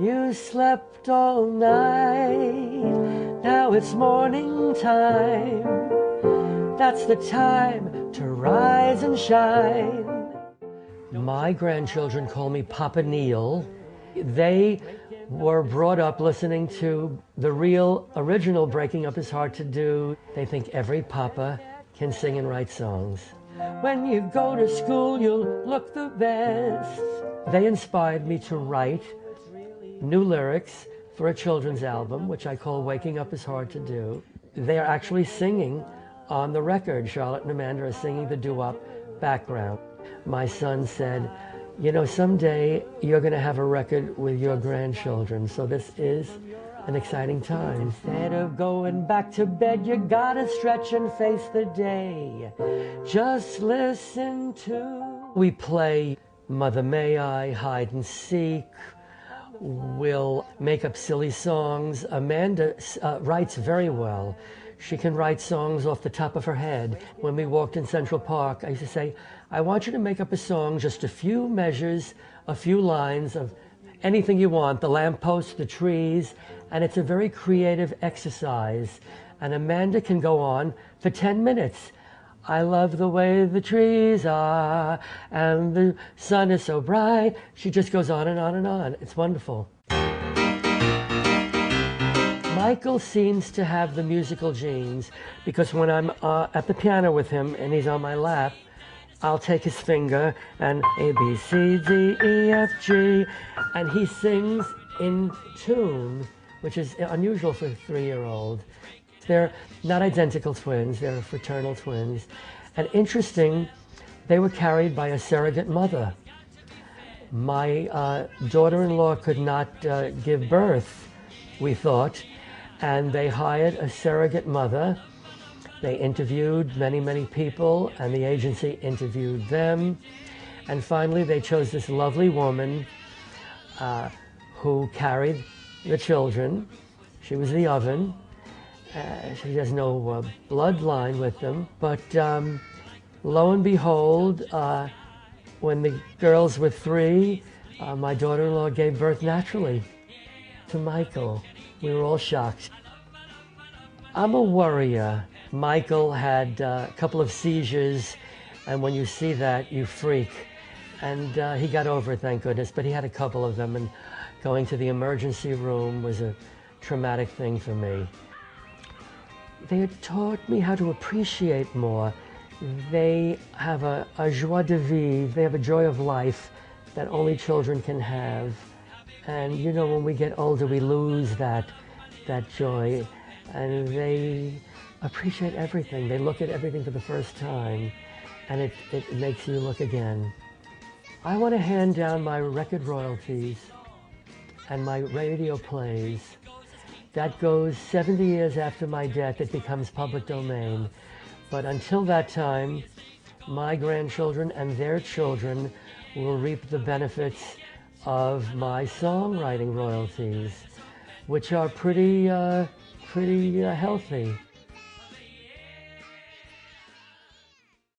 You slept all night, now it's morning time. That's the time to rise and shine. My grandchildren call me Papa Neil. They were brought up listening to the real original Breaking Up Is Hard to Do. They think every papa can sing and write songs. When you go to school, you'll look the best. They inspired me to write new lyrics for a children's album, which I call Waking Up Is Hard to Do. They are actually singing on the record. Charlotte and Amanda are singing the doo-wop background. My son said, you know, someday you're going to have a record with your grandchildren, so this is an exciting time. Instead of going back to bed, you gotta stretch and face the day. Just listen to... We play Mother May I, hide and seek. We'll make up silly songs. Amanda writes very well. She can write songs off the top of her head. When we walked in Central Park, I used to say, I want you to make up a song, just a few measures, a few lines of anything you want, the lamppost, the trees, and it's a very creative exercise. And Amanda can go on for 10 minutes. I love the way the trees are, and the sun is so bright. She just goes on and on and on. It's wonderful. Michael seems to have the musical genes, because when I'm at the piano with him and he's on my lap, I'll take his finger and A, B, C, D, E, F, G, and he sings in tune, which is unusual for a 3-year-old. They're not identical twins, they're fraternal twins. And interesting, they were carried by a surrogate mother. My daughter-in-law could not give birth, we thought, and they hired a surrogate mother. They interviewed many, many people, and the agency interviewed them. And finally, they chose this lovely woman who carried the children. She was the oven. She has no bloodline with them. But lo and behold, when the girls were 3, my daughter-in-law gave birth naturally to Michael. We were all shocked. I'm a worrier. Michael had a couple of seizures, and when you see that, you freak. And he got over it, thank goodness, but he had a couple of them, and going to the emergency room was a traumatic thing for me. They had taught me how to appreciate more. They have a joie de vivre, they have a joy of life that only children can have. And you know, when we get older, we lose that joy, and they appreciate everything. They look at everything for the first time, and it makes you look again. I want to hand down my record royalties and my radio plays. That goes 70 years after my death. It becomes public domain. But until that time, my grandchildren and their children will reap the benefits of my songwriting royalties, which are pretty healthy.